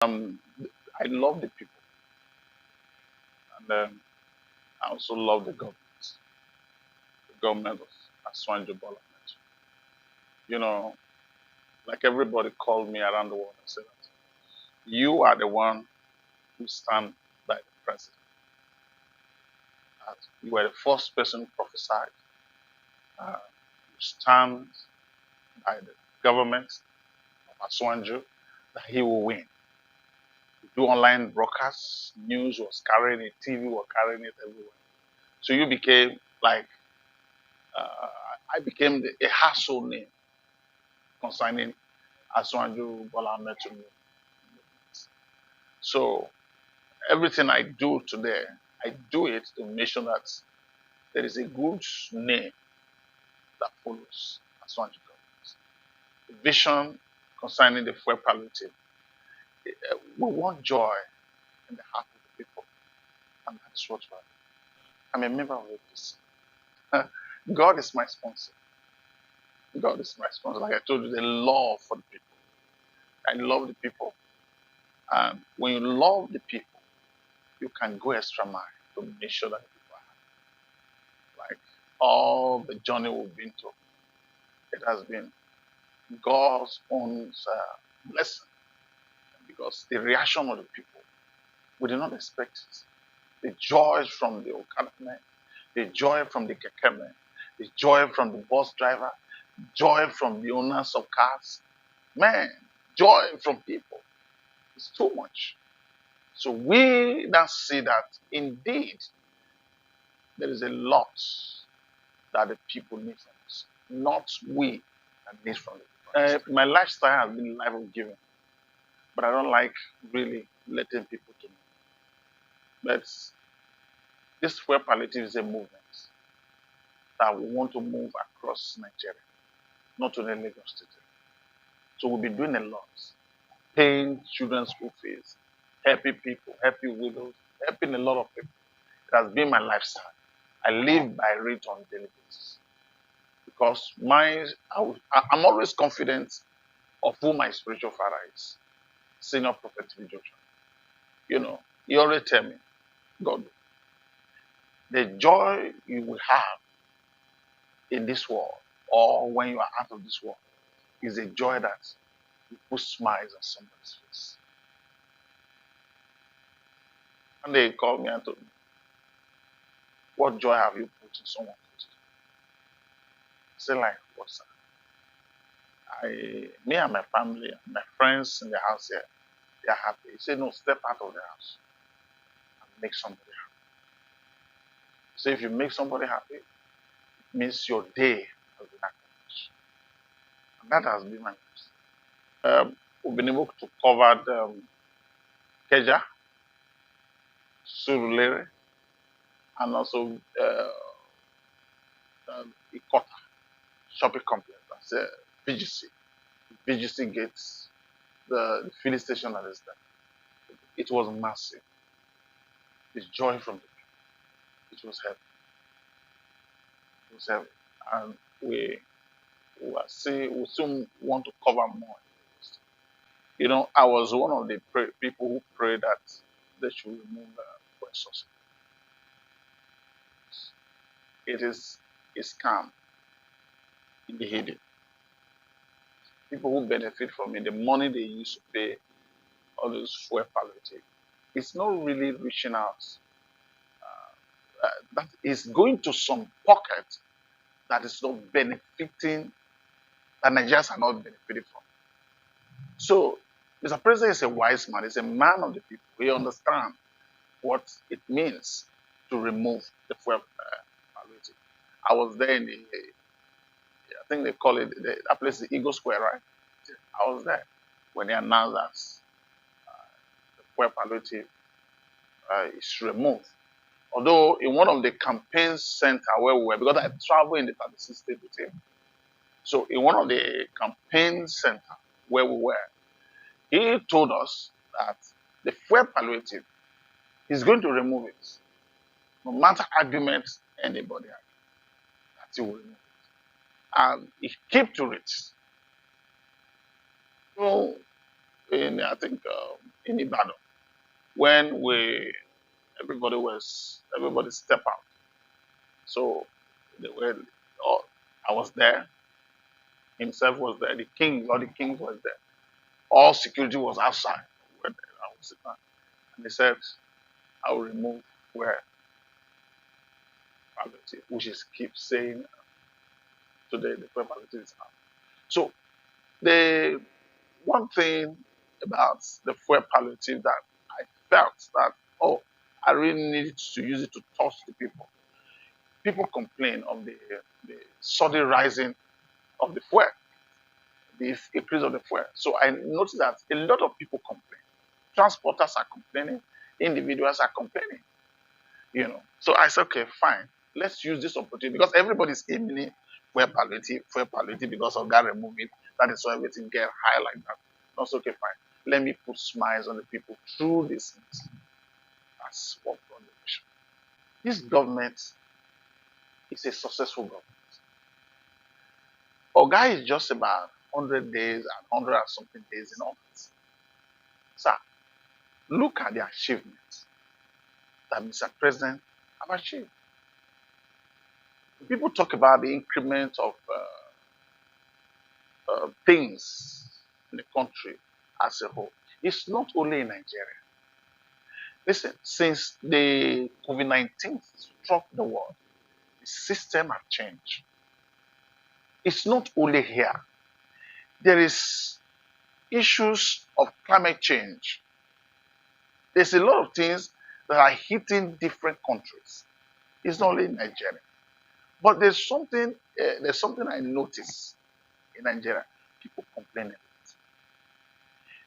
Um, I love the people, and I also love the government of Aswanjo Bola. You know, like everybody called me around the world and said that you are the one who stand by the president. That you were the first person who prophesied. You stand by the government of Aswanjo that he will win. You do online broadcasts, news was carrying it, TV was carrying it everywhere. So you became like uh, I became a household name concerning Aswanju Bola Ahmed Tinubu. So everything I do today, I do it to make sure that there is a good name that follows Aswanju government. The vision concerning the fuel palliative, we want joy in the heart of the people, and that's what we're. I'm a member of this. God is my sponsor. God is my sponsor. Like I told you, the love for the people. I love the people. And when you love the people, you can go extra mile to make sure that the people are happy. Like all the journey we've been through, it has been God's own blessing because the reaction of the people, we did not expect it. The joy from the Okada men, the joy from the keke men, the joy from the bus driver, joy from the owners of cars. Man, joy from people is too much. So we now see that indeed there is a lot that the people need from us, not we that need from it. My lifestyle has been a life of giving, but I don't like really letting people to know. But this fuel palliative is a movement that we want to move across Nigeria, not only Lagos State. So we'll be doing a lot, paying children's school fees, helping people, helping widows, helping a lot of people. It has been my lifestyle. I live by it on a daily basis because I'm always confident of who my spiritual father is, Senior Prophet Joshua. You know, he always tell me, God, the joy you will have in this world or when you are out of this world is a joy that you put smiles on somebody's face. And they called me and told me, what joy have you put in someone's face? I said, like, what's that? Me and my family, my friends in the house here, they are happy. He said, no, step out of the house and make somebody happy. So if you make somebody happy, it means your day has been accomplished. And that has been my best. We've been able to cover Keja, Surulere, and also Ikota shopping complex. That's VGC. VGC Gates, the filling station that is there. It was massive. It's joy from the people. It was heavy. It was heavy. And we soon want to cover more. You know, I was one of the people who prayed that they should remove fuel subsidy. It is a scam in the hidden. People who benefit from it, the money they use to pay all those fuel palliative, it's not really reaching out. That is going to some pocket that is not benefiting, that Nigerians are not benefiting from. So, Mr. President is a wise man. He's a man of the people. He understands what it means to remove the fuel palliative. I was there in I think they call it, that place is Eagle Square, right? I was there when they announced that the fuel palliative is removed. Although in one of the campaign center where we were, because I traveled in the 36 state with him, so in one of the campaign center where we were, he told us that the fuel palliative, he's going to remove it. No matter arguments anybody has, that he will remove it. And he kept to it. So in I think in Ibadan when everybody step out. So they were, oh, I was there. Himself was there. All the kings was there. All security was outside. Where I was sitting. And they said, I will remove where palliative, which is keep saying today the where palliative is out. So the one thing about the fuel palliative that I felt that, oh, I really needed to use it to touch the people. People complain of the sudden rising of the fuel, the increase of the fuel. So I noticed that a lot of people complain. Transporters are complaining, individuals are complaining, So I said, okay, fine. Let's use this opportunity because everybody's aiming fuel palliative because of that removing. That is why everything get high like that. That's okay, fine. Let me put smiles on the people through this. That's what brought the mission. This government is a successful government. Oga is just about 100 days and 100 and something days in office. Sir, look at the achievements that Mr. President have achieved. People talk about the increment of things in the country as a whole. It's not only in Nigeria. Listen, since the COVID-19 struck the world, the system has changed. It's not only here. There is issues of climate change. There's a lot of things that are hitting different countries. It's not only in Nigeria. But there's something I notice in Nigeria. People complaining.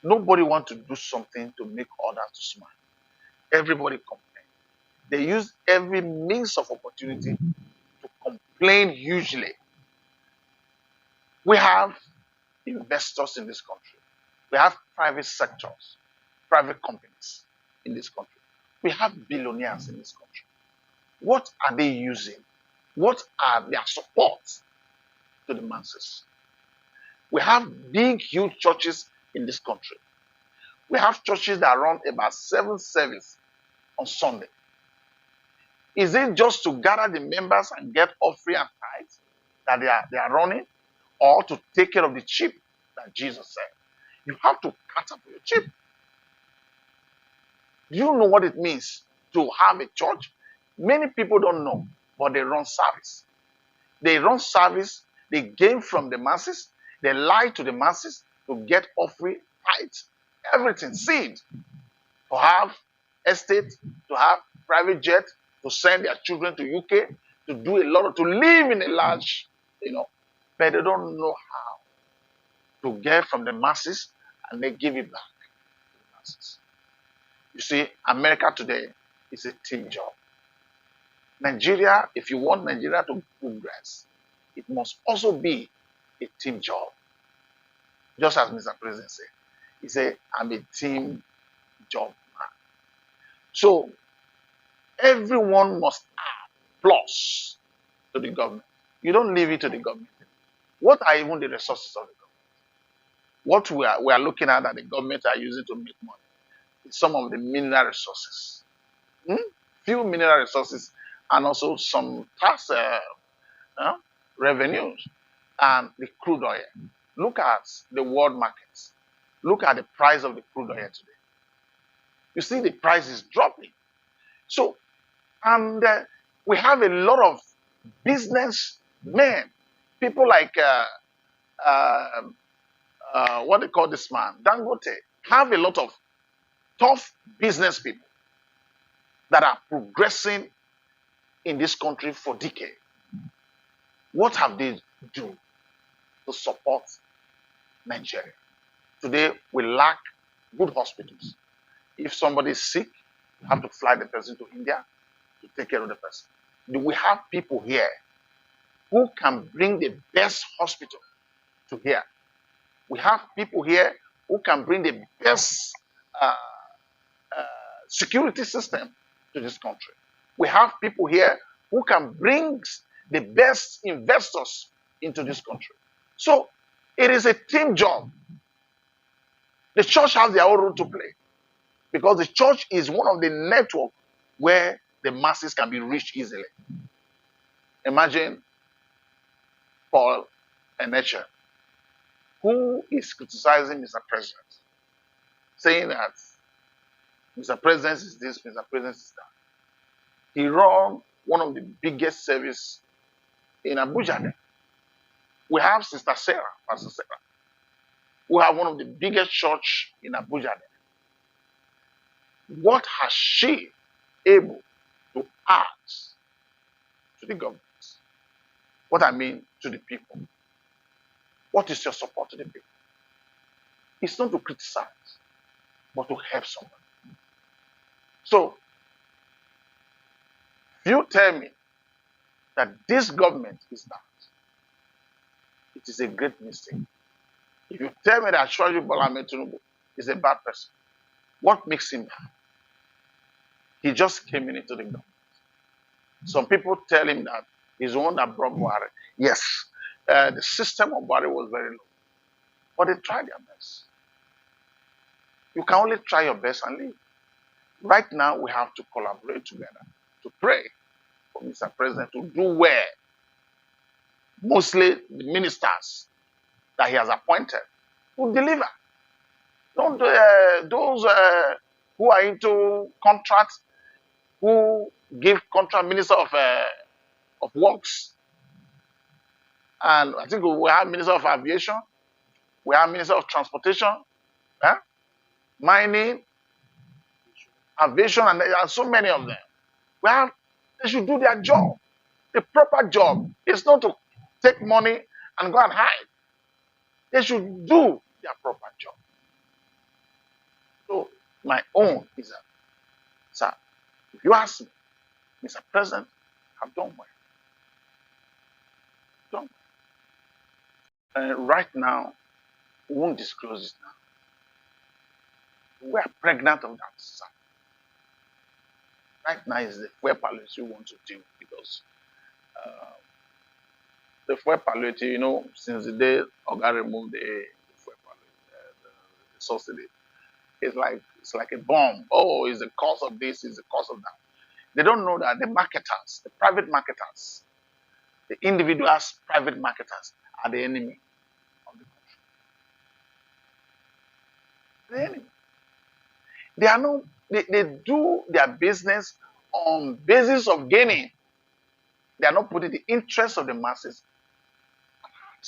Nobody wants to do something to make others to smile. Everybody complain. They use every means of opportunity to complain hugely. We have investors in this country. We have private sectors, private companies in this country. We have billionaires in this country. What are they using? What are their supports to the masses? We have big, huge churches in this country. We have churches that run about 7 services on Sunday. Is it just to gather the members and get offering and tithes that they are running, or to take care of the sheep that Jesus said? You have to cater for your sheep. Do you know what it means to have a church? Many people don't know, but they run service. They run service, they gain from the masses, they lie to the masses to get offering, tithes, everything, seed, to have estate, to have private jet, to send their children to UK, to do a lot of, to live in a large, but they don't know how to get from the masses and they give it back to the masses. You see, America today is a team job. Nigeria, if you want Nigeria to progress, it must also be a team job. Just as Mr. President said, he said, I'm a team job man. So everyone must add plus to the government. You don't leave it to the government. What are even the resources of the government? What we are looking at that the government are using to make money is some of the mineral resources. Few mineral resources and also some tax revenues and the crude oil. Look at the world markets. Look at the price of the crude oil today. You see the price is dropping. So, and we have a lot of businessmen, people like, what they call this man, Dangote, have a lot of tough business people that are progressing in this country for decades. What have they done to support Nigeria? Today, we lack good hospitals. If somebody is sick, you have to fly the person to India to take care of the person. Do we have people here who can bring the best hospital to here? We have people here who can bring the best security system to this country. We have people here who can bring the best investors into this country. So it is a team job. The church has their own role to play because the church is one of the network where the masses can be reached easily. Imagine Paul Eneche, who is criticizing Mr. President, saying that Mr. President is this, Mr. President is that. He run one of the biggest service in Abuja. We have Sister Sarah, Pastor Sarah, who have one of the biggest church in Abuja. What has she able to add to the government? What I mean to the people. What is your support to the people? It's not to criticize, but to help someone. So, if you tell me that this government is bad, it is a great mistake. If you tell me that Ashwaji Bola Ahmed Tinubu is a bad person, what makes him bad? He just came into the government. Some people tell him that he's the one that brought Buhari. Yes, the system of Buhari was very low, but they tried their best. You can only try your best and leave. Right now, we have to collaborate together to pray for Mr. President to do well. Mostly the ministers that he has appointed will deliver. Don't those who are into contracts, who give contract minister of works, and I think we have minister of aviation, we have minister of transportation, mining, aviation, and there are so many of them. Well, they should do their job, the proper job. It's not to take money and go and hide. They should do their proper job. So my own is that, sir, if you ask me, Mr. President, I've done well. Done well. Right now, we won't disclose it now. We are pregnant of that, sir. Right now is the fuel palliative we want to deal with because the fuel palliative, since the day Oga removed the fuel palliative, the subsidy, it's like a bomb. Oh, it's the cause of this, it's the cause of that. They don't know that the marketers, the private marketers, the individuals, private marketers are the enemy of the country. The enemy. They are no. They do their business on basis of gaining. They are not putting the interest of the masses at heart.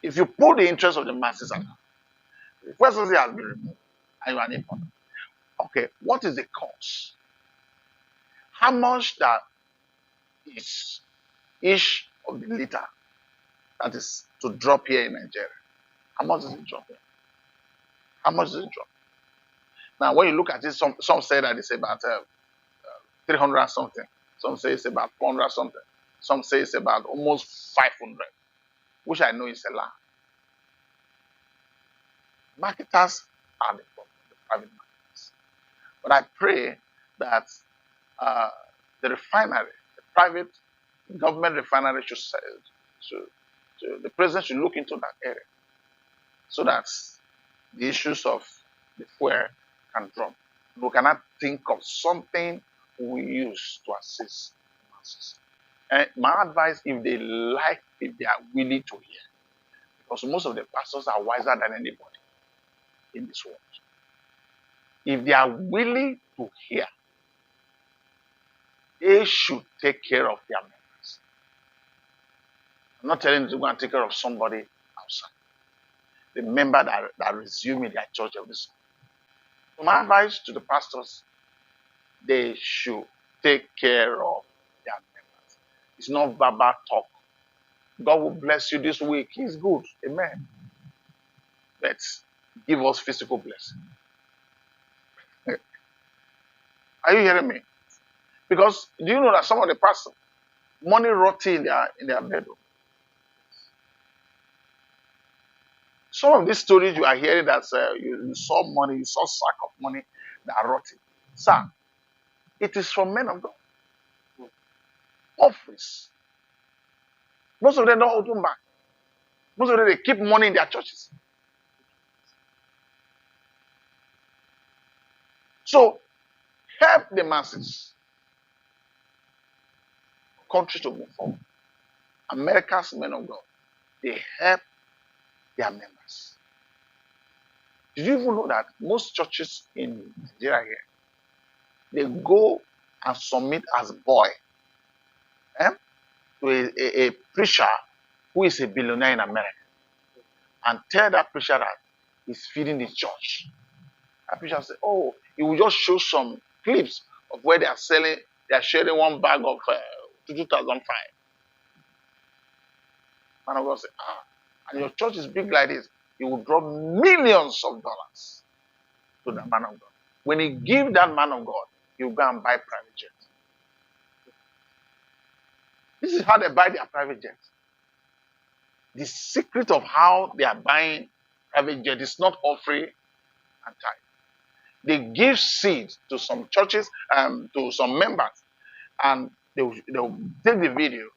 If you put the interest of the masses at heart, the first thing has been removed, and you are important. Okay, what is the cost? How much that is each of the liter that is to drop here in Nigeria? How much is it dropping? How much is it dropping? Now, when you look at it, some say that it's about 300 something. Some say it's about 400 something. Some say it's about almost 500, which I know is a lie. Marketers are the problem, the private marketers. But I pray that the refinery, the private government refinery the president should look into that area so that the issues of the fuel can drop. We cannot think of something we use to assist the masses. And my advice, if they are willing to hear, because most of the pastors are wiser than anybody in this world. If they are willing to hear, they should take care of their members. I'm not telling them to go and take care of somebody outside. The member that resume in their church of this. So my advice to the pastors, they should take care of their members. It's not verbal talk. God will bless you this week. He's good. Amen. But give us physical blessing. Are you hearing me? Because do you know that some of the pastors, money rotting in their bedroom? Some of these stories you are hearing that you saw money, you saw sack of money that are rotting. Sir, it is from men of God. Office. Most of them don't open back. Most of them, they keep money in their churches. So help the masses. Country to move forward. America's men of God, they help their members. Did you even know that most churches in Nigeria here, they go and submit as boy to a preacher who is a billionaire in America and tell that preacher that he's feeding the church. That preacher say, oh, he will just show some clips of where they are selling, they are sharing one bag of 2005. Man of God say, and your church is big like this, he will drop millions of dollars to the man of God. When he give that man of God, he will go and buy private jet. This is how they buy their private jet. The secret of how they are buying private jet is not offering and tithe. They give seed to some churches, to some members, and they'll take the video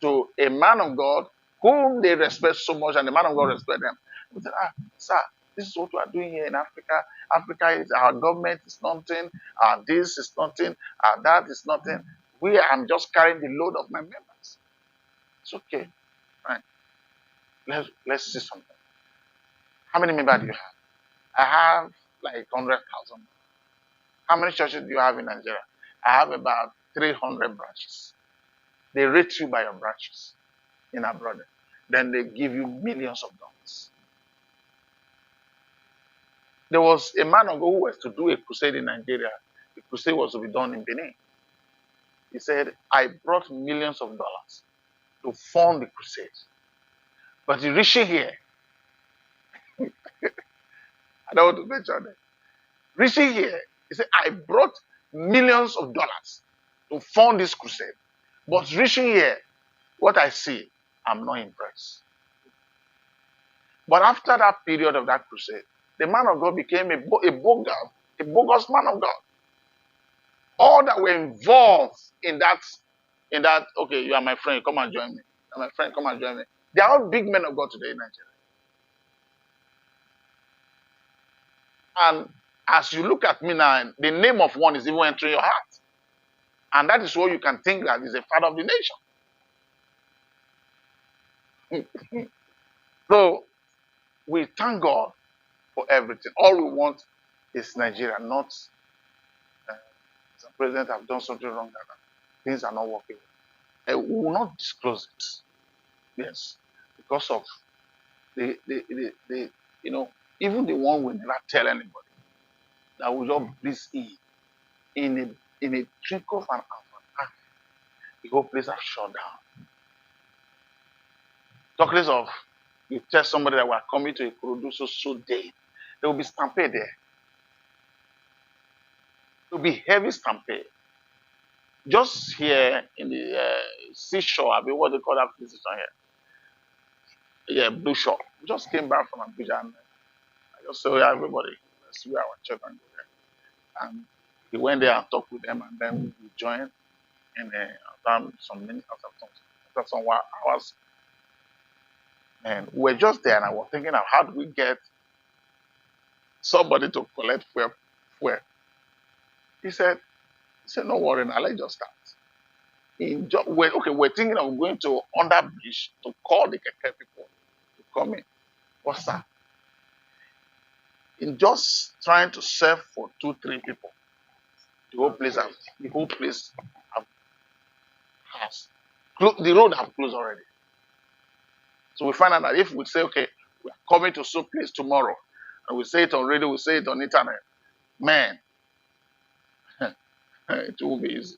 to a man of God whom they respect so much, and the man of God respect them. They say, sir, this is what we are doing here in Africa. Africa is, our government is nothing, this is nothing, that is nothing. I'm just carrying the load of my members. It's okay. Right. Let's see something. How many members do you have? I have like 100,000. How many churches do you have in Nigeria? I have about 300 branches. They rate you by your branches in abroad. Then they give you millions of dollars. There was a man of God who was to do a crusade in Nigeria. The crusade was to be done in Benin. He said, I brought millions of dollars to fund the crusade. But he reaching here, I don't want to mention it. Reaching here, he said, I brought millions of dollars to fund this crusade. But reaching here, what I see, I'm not impressed. But after that period of that crusade, the man of God became a bogus man of God. All that were involved in that, okay, you are my friend, come and join me. You are my friend, come and join me. They are all big men of God today in Nigeria. And as you look at me now, the name of one is even entering your heart. And that is what you can think that is a father of the nation. So, we thank God for everything. All we want is Nigeria, not the president have done something wrong, that things are not working. We will not disclose it. Yes, because of the even the one we never tell anybody, that will just please in a trickle of an hour, the whole place has shut down. Talk less of you tell somebody that we are coming to Ikuru so day, there will be stampede there. There will be heavy stampede. Just here in the seashore, I mean, what they call that place here? Yeah, Blue Shore. We just came back from Abuja and I just said, yeah, everybody, let's see our church and go there. And he went there and talked with them, and then we joined. And after some minutes, after some hours, and we were just there, and I was thinking of how do we get somebody to collect fuel. He said, no worry, now let's just start. We're thinking of going to under bridge to call the Keke people to come in. What's that? In just trying to serve for 2-3 people, the whole place has the road have closed already. So we find out that if we say, okay, we are coming to some place tomorrow, and we say it on radio, we say it on internet, man, it will be easy.